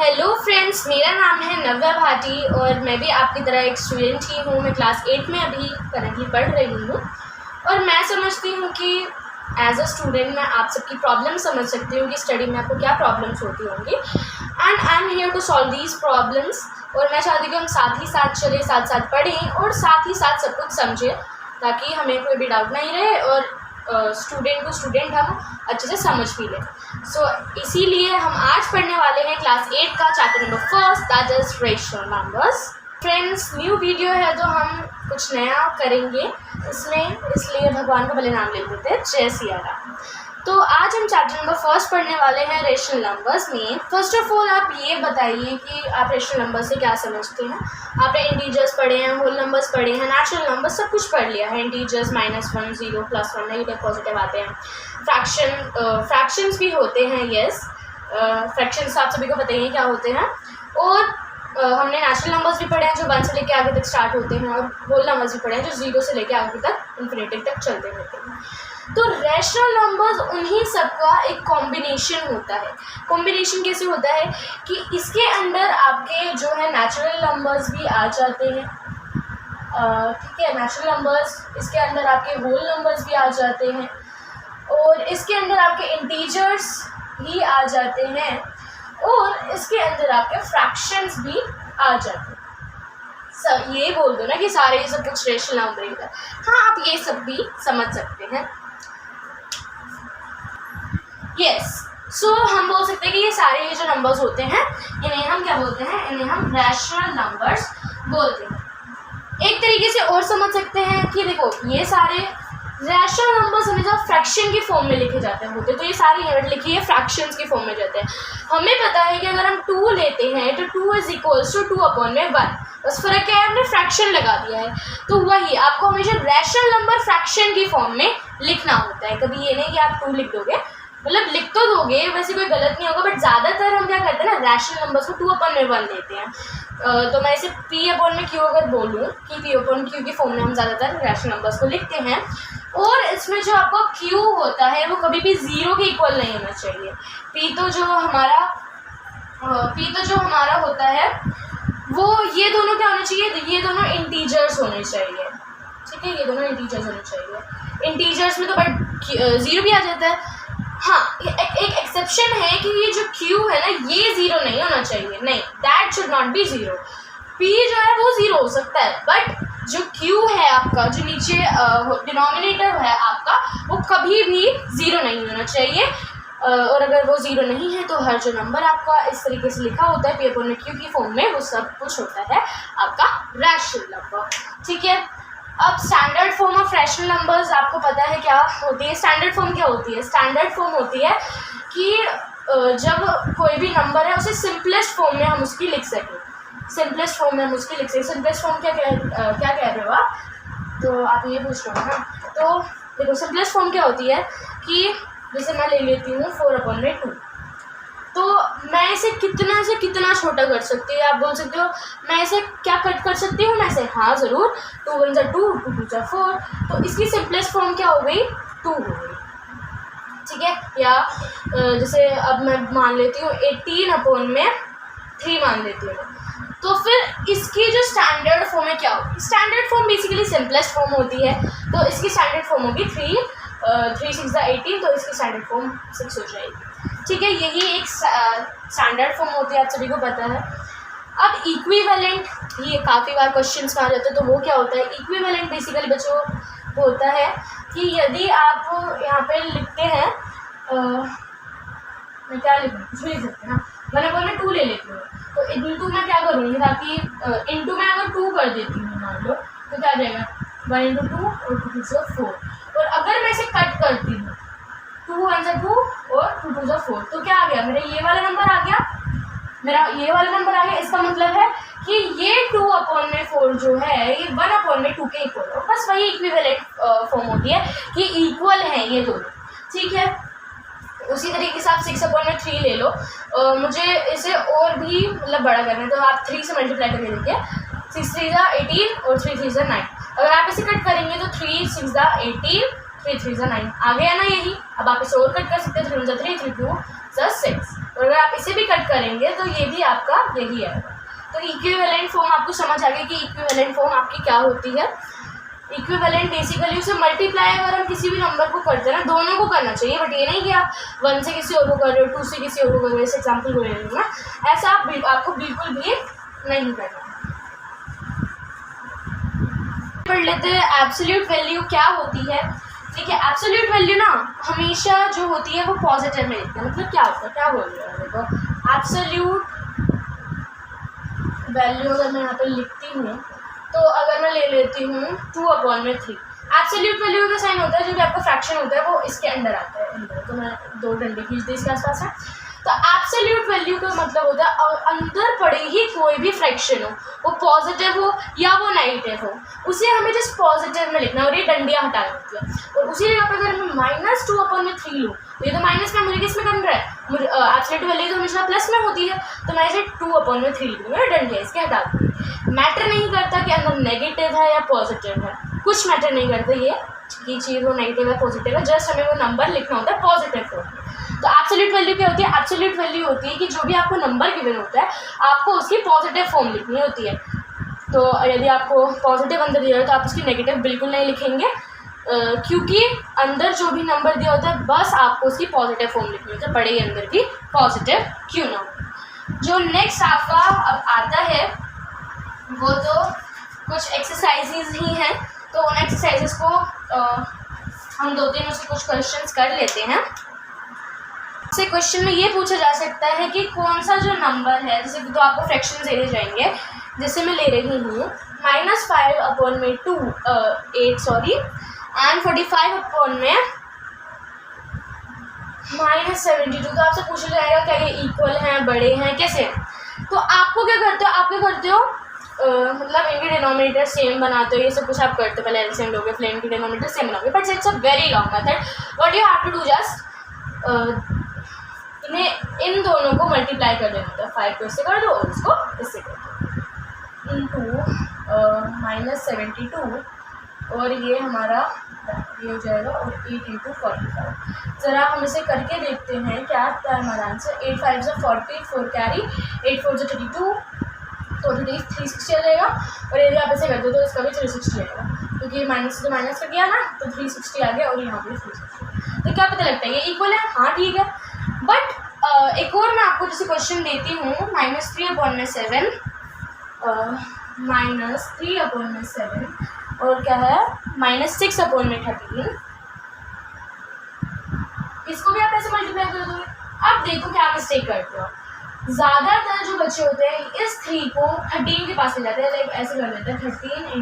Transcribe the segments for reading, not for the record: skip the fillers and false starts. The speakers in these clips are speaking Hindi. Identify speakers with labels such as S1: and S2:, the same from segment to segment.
S1: हेलो फ्रेंड्स, मेरा नाम है नव्या भाटी और मैं भी आपकी तरह एक स्टूडेंट ही हूँ। मैं क्लास 8 में अभी करंटली पढ़ रही हूँ और मैं समझती हूँ कि एज अ स्टूडेंट मैं आप सबकी प्रॉब्लम समझ सकती हूँ कि स्टडी में आपको क्या प्रॉब्लम्स होती होंगी and I am here to solve these problems. और मैं चाहती हूँ कि हम साथ ही साथ चलें, साथ साथ पढ़ें और साथ ही साथ सब कुछ समझें ताकि हमें कोई भी डाउट नहीं रहे और स्टूडेंट टू स्टूडेंट हम अच्छे से समझ भी लें। सो इसीलिए हम आज पढ़ने वाले हैं क्लास 8 का chapter number 1, that is rational numbers. Friends, new video है तो हम कुछ नया करेंगे इसमें, इसलिए भगवान का भले नाम ले लेते हैं, जय सिया राम। तो आज हम चैप्टर नंबर 1 पढ़ने वाले हैं रेशनल नंबर्स में। फर्स्ट ऑफ ऑल आप ये बताइए कि आप रेशनल नंबर से क्या समझते हैं। आपने इंटीजर्स पढ़े हैं, होल नंबर्स पढ़े हैं, नेचुरल नंबर्स सब कुछ पढ़ लिया है। इंटीजर्स -1, 0, +1, नेगेटिव, पॉजिटिव आते हैं। फ्रैक्शंस भी होते हैं, येस। फ्रैक्शंस आप सभी को पता ही है क्या होते हैं। और हमने नेचुरल नंबर्स भी पढ़े हैं जो 1 से लेकर आगे तक स्टार्ट होते हैं, और होल नंबर्स भी पढ़े हैं जो 0 से लेकर आगे तक इन्फिनिटी तक चलते रहते हैं। तो रैशनल नंबर्स उन्हीं सबका एक कॉम्बिनेशन होता है। कॉम्बिनेशन कैसे होता है कि इसके अंदर आपके जो है नेचुरल नंबर्स भी आ जाते हैं, ठीक है। नेचुरल नंबर्स, इसके अंदर आपके होल नंबर्स भी आ जाते हैं और इसके अंदर आपके इंटीजर्स भी आ जाते हैं और इसके अंदर आपके फ्रैक्शंस भी आ जाते हैं। सब ये बोल दो ना कि सारे ये सब कुछ रेशनल नंबर है। हाँ, आप ये सब भी समझ सकते हैं, यस। सो हम बोल सकते हैं कि ये सारे ये जो नंबर्स होते हैं इन्हें हम क्या बोलते हैं, इन्हें हम रैशनल नंबर्स बोलते हैं। एक तरीके से और समझ सकते हैं कि देखो, ये सारे रैशनल नंबर्स हमेशा फ्रैक्शन की फॉर्म में लिखे जाते हैं होते, तो ये सारे यूनिट लिखिए फ्रैक्शंस की फॉर्म में जाते हैं। हमें पता है कि अगर हम 2 लेते हैं तो 2 = 2/1, बस फर्क क्या है, हमने फ्रैक्शन लगा दिया है। तो वही आपको हमेशा रैशनल नंबर फ्रैक्शन की फॉर्म में लिखना होता है। कभी ये नहीं कि आप 2 लिख दोगे, मतलब लिख तो दोगे, वैसे कोई गलत नहीं होगा, बट ज़्यादातर हम क्या करते हैं ना, रैशनल नंबर्स को 2/1 लेते हैं। तो मैं इसे P/Q अगर बोलूँ कि P/Q की फॉर्म में हम ज़्यादातर रैशनल नंबर्स को लिखते हैं। और इसमें जो आपका Q होता है वो कभी भी 0 के इक्वल नहीं होना चाहिए। P तो जो हमारा होता है वो ये दोनों क्या होना चाहिए, ये दोनों इंटीजर्स होने चाहिए, ठीक है। ये दोनों इंटीजर्स होने चाहिए। इंटीजर्स में तो बट 0 भी आ जाता है। हाँ, एक एक्सेप्शन है कि ये जो Q है ना, ये 0 नहीं होना चाहिए, नहीं, that should not be 0। P जो है वो 0 हो सकता है, बट जो Q है आपका, जो नीचे डिनोमिनेटर है आपका, वो कभी भी 0 नहीं होना चाहिए। और अगर वो 0 नहीं है तो हर जो नंबर आपका इस तरीके से लिखा होता है P/Q की फॉर्म में, वो सब कुछ होता है आपका रैशनल नंबर, ठीक है। अब standard form of rational numbers आपको पता है क्या होती है। स्टैंडर्ड फॉर्म क्या होती है? स्टैंडर्ड फॉर्म होती है कि जब कोई भी नंबर है उसे सिंपलेस्ट फॉर्म में हम उसकी लिख सकें। सिंपलेस्ट फॉर्म में हम उसकी लिख सकें। सिंपलेस्ट फॉर्म क्या कह रहे हो आप? तो आप ये पूछ रहे हो ना। तो देखो, सिंपलेस्ट फॉर्म क्या होती है कि जैसे मैं ले लेती हूँ 4/2, तो मैं इसे कितना से कितना छोटा कर सकती हूँ। आप बोल सकते हो मैं इसे क्या कट कर सकती हूँ, मैं इसे, हाँ ज़रूर, 2 × 1 = 2, 2 × 2 = 4। तो इसकी सिंपलेस्ट फॉर्म क्या हो गई, 2 हो गई, ठीक है। या जैसे अब मैं मान लेती हूँ 18/3 मान लेती हूँ। तो फिर इसकी जो स्टैंडर्ड फॉर्म है क्या होगी? Standard form basically simplest form होती है, तो इसकी स्टैंडर्ड फॉर्म होगी 3 6 = 18, तो इसकी स्टैंडर्ड फॉर्म 6 हो जाएगी, ठीक है। यही एक स्टैंडर्ड फॉर्म होती है, आप सभी को पता है। अब इक्विवेलेंट, ये काफ़ी बार क्वेश्चंस में आ जाते हैं, तो वो क्या होता है? इक्विवेलेंट बेसिकली बच्चों होता है कि यदि आप यहाँ पे लिखते हैं, मैं क्या लिखूँ, कुछ भी लिख सकते हैं। मैं 2 ले लेती हूँ, तो इनटू मैं क्या करूँगी, ताकि इनटू मैं अगर 2 कर देती हूँ मान लो, तो क्या आ जाएगा, 1 × 2 और 2 × 4। और अगर मैं इसे कट करती हूँ 2 × 1 = 2 और 2 × 2 = 4, तो क्या आ गया, मेरा ये वाला नंबर आ गया, इसका मतलब है कि ये 2/4 जो है ये 1/2 के इक्वल हो। बस वही इक्विवेलेंट फॉर्म होती है कि इक्वल है ये दोनों, ठीक है। उसी तरीके से आप 6/3 ले लो। मुझे इसे और भी मतलब बड़ा करना है, तो आप 3 से मल्टीप्लाई करके देखिए। 6 × 3 = 18 और 3 × 3 = 9। अगर आप इसे कट करेंगे तो 3 × 6 = 18, 3 × 3 = 9 आ गया ना यही। अब आप इसे और कट कर सकते हैं, 3 × 3 = 3, 3 × 2 = 6। और अगर आप इसे भी कट करेंगे तो ये भी आपका यही आएगा। तो इक्विवेलेंट फॉर्म आपको समझ आ गया कि इक्विवेलेंट फॉर्म आपकी क्या होती है। इक्विवेलेंट बेसिकली उसे मल्टीप्लाई अगर हम किसी भी नंबर को करते हैं ना, दोनों को करना चाहिए, बट ये नहीं कि आप 1 से किसी और को कर रहे हो, 2 से किसी और को कर रहे हो, इस एग्जाम्पल को ले रही हूँ ना, ऐसा आपको बिल्कुल भी नहीं करना। पढ़ लेते हैं एब्सोल्यूट वैल्यू क्या होती है। ठीक है, एब्सोल्यूट वैल्यू ना हमेशा जो होती है वो पॉजिटिव में लिखते हैं। मतलब क्या होता है, क्या बोल रहे हैं, देखो एब्सोल्यूट वैल्यू अगर मैं यहाँ पर लिखती हूँ तो अगर मैं ले लेती हूँ 2/3, एब्सोल्यूट वैल्यू का साइन होता है जो भी आपका फ्रैक्शन होता है वो इसके अंदर आता है। तो मैं 2 डंडे खींच दी इसके आसपास है। तो एब्सोल्यूट वैल्यू का मतलब होता है अंदर पड़े ही कोई भी फ्रैक्शन हो, वो पॉजिटिव हो या वो नेगेटिव हो, उसे हमें जस्ट पॉजिटिव में लिखना और ये डंडियाँ हटानी होती है। और उसी जगह पर अगर मैं -2/3 लूँ तो ये तो माइनस में, मुझे किस में करना है, मुझे एब्सोल्यूट वैल्यू तो हमेशा प्लस में होती है, तो मैं इसे 2/3 लिख दूँगी, डंडियाँ इसके हटा दूँगी। मैटर नहीं करता कि अंदर नेगेटिव है या पॉजिटिव है, कुछ मैटर नहीं करता ये कि चीज़ वो नेगेटिव है पॉजिटिव है, जस्ट हमें वो नंबर लिखना होता है पॉजिटिव फॉर्म में। तो एब्सोल्यूट वैल्यू क्या होती है, एब्सोल्यूट वैल्यू होती है कि जो भी आपको नंबर गिवन होता है आपको उसकी पॉजिटिव फॉर्म लिखनी होती है। तो यदि आपको पॉजिटिव अंदर दिया है तो आप उसकी नेगेटिव बिल्कुल नहीं लिखेंगे, क्योंकि अंदर जो भी नंबर दिया होता है बस आपको उसकी पॉजिटिव फॉर्म लिखनी होती है, पढ़े अंदर भी पॉजिटिव क्यों ना हो। जो नेक्स्ट आपका अब आता है वो तो कुछ एक्सरसाइजेज ही हैं, तो उन एक्सरसाइजेज को हम 2-3 उसके कुछ क्वेश्चंस कर लेते हैं। से क्वेश्चन में ये पूछा जा सकता है कि कौन सा जो नंबर है, जैसे तो आपको फ्रैक्शन दे जाएंगे, जैसे मैं ले रही हूँ -5/8 एंड 45/-72, तो आपसे पूछा जाएगा क्या ये इक्वल हैं, बड़े हैं, कैसे हैं। तो आपको क्या करते हो, आप क्या करते हो, मतलब इनके डिनोमिनेटर सेम बनाते हो, ये सब कुछ आप करते हो, पहले एलसीएम लोगे फिर इनके डिनोमिनेटर सेम बनाओगे, but it's a very long method. What you have to do, just इन्हें इन दोनों को मल्टीप्लाई कर देना होता है, 5 को इससे कर दो और इसको इससे कर दो, इंटू -72 और ये हमारा ये हो जाएगा, और 8 × 45। ज़रा हम इसे करके देखते हैं क्या आता है हमारा आंसर। 8 × 5 = 40, 4 कैरी, 8 × 4 = 32, तो 360 आ जाएगा। और यदि आप ऐसे कर दो तो इसका भी 360 आएगा, क्योंकि माइनस से तो माइनस कर गया ना, तो 360 आ गया और यहाँ पे 360। तो क्या पता लगता है ये इक्वल है, हाँ ठीक है। बट एक और मैं आपको जैसे क्वेश्चन देती हूँ, -3/7 -3/7 और क्या है -6/13, इसको भी आप ऐसे मल्टीप्लाई कर दोगे। अब देखो क्या मिस्टेक करते हो, ज़्यादातर जो बच्चे होते हैं इस 3 को 13 के पास ले जाते हैं, लाइक ऐसे कर लेते हैं 13 ×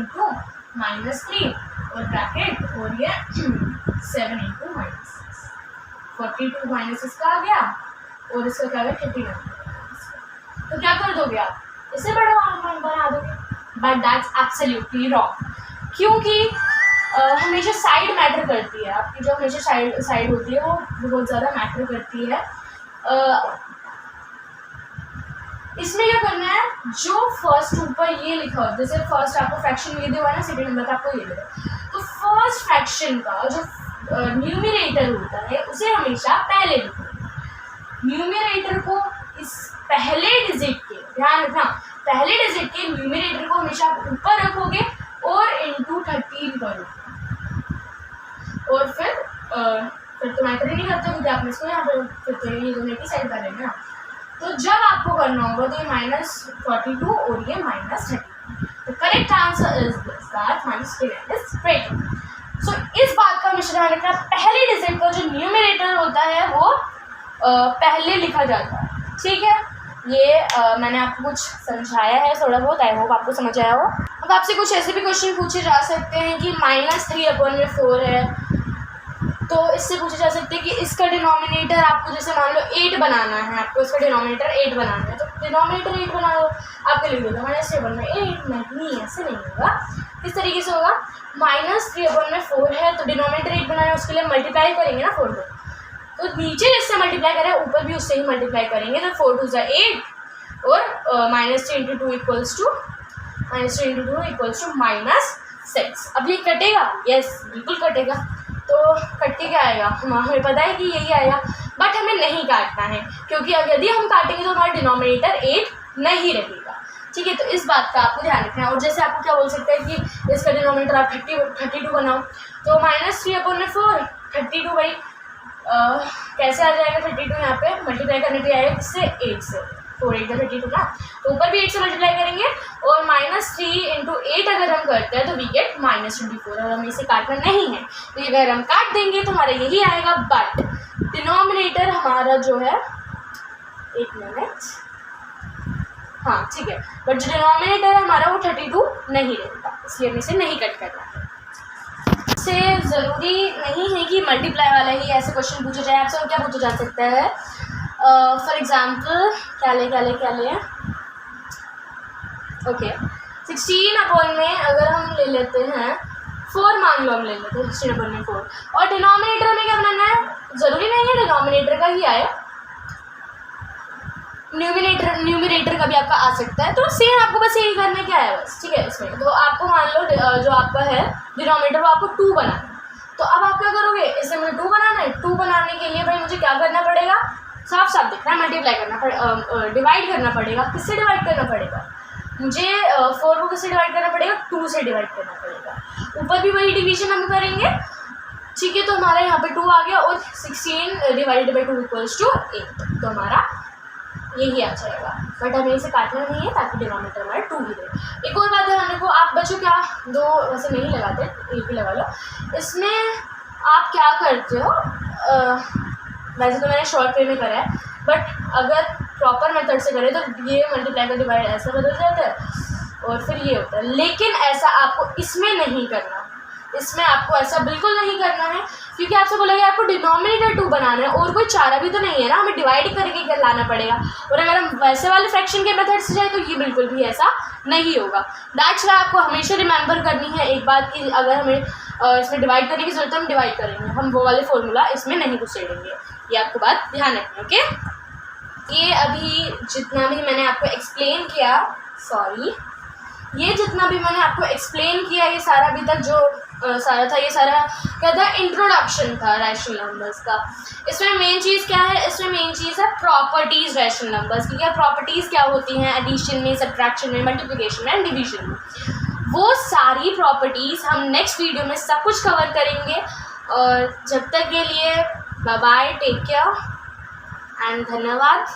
S1: -3 और ब्रैकेट, और ये 7 × -6, 42 माइनस इसका आ गया और इसका क्या है 39। तो क्या कर दोगे आप, इसे बना दोगे, बट दैट्स एब्सोल्युटली रॉन्ग, क्योंकि हमेशा साइड मैटर करती है। आपकी जो हमेशा साइड होती है वो बहुत ज़्यादा मैटर करती है। इसमें क्या करना है, जो फर्स्ट ऊपर ये लिखा हो, जैसे फर्स्ट आपको फ्रैक्शन ये दिया है ना, सेकंड नंबर का आपको ये दिया, तो फर्स्ट फ्रैक्शन का जो न्यूमरेटर होता है उसे हमेशा पहले लिखो। न्यूमरेटर को इस पहले डिजिट के, ध्यान रखना, पहले डिजिट के न्यूमरेटर को हमेशा ऊपर रखोगे और इंटू 13 करोगे, और फिर तो मैटर ही नहीं करता क्योंकि आपने इसको यहाँ पर फिर तो ये दोनों की साइड करेंगे ना। तो जब आपको करना होगा तो ये -42 और ये -13, तो correct answer is this, that -3 is greater. So इस बात का हमेशा ध्यान रखना, पहले डिजिट का जो न्यूमरेटर होता है वो पहले लिखा जाता है, ठीक है। ये मैंने आपको कुछ समझाया है थोड़ा बहुत, आई होप आपको समझ आया हो। अब आपसे कुछ ऐसे भी क्वेश्चन पूछे जा सकते हैं कि -3/4 है, तो इससे पूछे जा सकते हैं कि इसका डिनोमिनेटर आपको जैसे मान लो 8 बनाना है, आपको इसका डिनोमिनेटर 8 बनाना है, तो डिनोमिनेटर 8 बना लो, आपके लिख दोगे -3/8, नहीं ऐसे नहीं होगा, किस तरीके से होगा, -3/4 है तो डिनोमिनेटर 8 बनाना है, उसके लिए मल्टीप्लाई करेंगे ना 4 को, तो नीचे जिससे मल्टीप्लाई करें ऊपर भी उससे ही मल्टीप्लाई करेंगे, तो 4 × 2 = 8 और -3 × 2 = -6। अब ये कटेगा, यस बिल्कुल कटेगा, तो कट के क्या आएगा, हमें पता है कि यही आएगा बट हमें नहीं काटना है, क्योंकि यदि हम काटेंगे तो हमारा डिनोमिनेटर 8 नहीं रहेगा। ठीक है, तो इस बात का आपको ध्यान रखना है। और जैसे आपको क्या बोल सकते हैं कि इसका डिनोमिनेटर आप 32 बनाओ, तो -3/4 32 भाई कैसे आ जाएगा 32, यहाँ पे मल्टीप्लाई करने पे आएगा किससे, 8 से, 4 8 32 ना, तो ऊपर भी 8 से मल्टीप्लाई करेंगे और -3 × 8 अगर हम करते हैं तो वी गेट -24, और हमें इसे काटना नहीं है, तो अगर हम काट देंगे तो हमारा यही आएगा। बट डिनोमिनेटर हमारा जो है, एक मिनट, हाँ ठीक है, बट जो डिनोमिनेटर है हमारा वो 32 नहीं रहेगा, इसलिए हमें इसे नहीं कट करना है। से ज़रूरी नहीं है कि मल्टीप्लाई वाला ही ऐसे क्वेश्चन पूछे जाए, आपसे क्या पूछा जा सकता है, फॉर एग्जाम्पल क्या ले ओके 16 में अगर हम ले लेते हैं 4, मान लो हम ले लेते हैं 16/4, और डिनोमिनेटर में क्या बनाना है, ज़रूरी नहीं है डिनोमिनेटर का ही आए, न्यूमिनेटर का भी आपका आ सकता है, तो सेम आपको बस यही करना क्या है बस, ठीक है। इसमें तो आपको मान लो जो आपका है डिनोमिनेटर वो आपको 2 बनाना है, तो अब आप क्या करोगे, इसे मुझे 2 बनाना है, 2 बनाने के लिए भाई मुझे क्या करना पड़ेगा, साफ साफ दिख रहा है, मल्टीप्लाई करना डिवाइड करना पड़ेगा। किससे डिवाइड करना पड़ेगा, मुझे 4 को किससे डिवाइड करना पड़ेगा, 2 से डिवाइड करना पड़ेगा। ऊपर भी वही डिवीजन हम करेंगे, ठीक है, तो हमारा यहाँ पे 2 आ गया, और 16 / 2 = 8, तो हमारा यही आ जाएगा। बट हमें इसे काटना नहीं है ताकि डिनोमिनेटर हमारा 2 ही रहे। एक और बात ध्यान रखो, आप बच्चों क्या 2 वैसे नहीं लगाते, एक भी लगा लो। इसमें आप क्या करते हो, वैसे तो मैंने शॉर्ट वे में करा है, बट अगर प्रॉपर मेथड से करें तो ये मल्टीप्लाई का डिवाइड ऐसा बदल जाता है और फिर ये होता है, लेकिन ऐसा आपको इसमें नहीं करना, इसमें आपको ऐसा बिल्कुल नहीं करना है, क्योंकि आपसे बोला गया आपको डिनोमिनेटर 2 बनाना है, और कोई चारा भी तो नहीं है ना, हमें डिवाइड करके लाना पड़ेगा। और अगर हम वैसे वाले फ्रैक्शन के मेथड से जाए तो ये बिल्कुल भी ऐसा नहीं होगा। दैट्स व्हाई आपको हमेशा रिमेंबर करनी है एक बात कि अगर हमें इसमें डिवाइड करने की जरूरत है हम डिवाइड करेंगे, हम वो वाले फॉर्मूला इसमें नहीं घुसेड़ेंगे, ये आपको बात ध्यान रखनी, ओके। ये अभी जितना भी मैंने आपको एक्सप्लेन किया, ये जितना भी मैंने आपको एक्सप्लेन किया, ये सारा अभी तक जो सारा था, ये सारा क्या था, इंट्रोडक्शन था रैशनल नंबर्स का। इसमें मेन चीज़ क्या है, इसमें मेन चीज़ है प्रॉपर्टीज़ रैशनल नंबर्स की। क्या प्रॉपर्टीज़ क्या होती हैं एडिशन में, सब्ट्रैक्शन में, मल्टीप्लिकेशन में एंड डिवीजन में, वो सारी प्रॉपर्टीज़ हम नेक्स्ट वीडियो में सब कुछ कवर करेंगे। और जब तक के लिए bye bye, take care and धन्यवाद।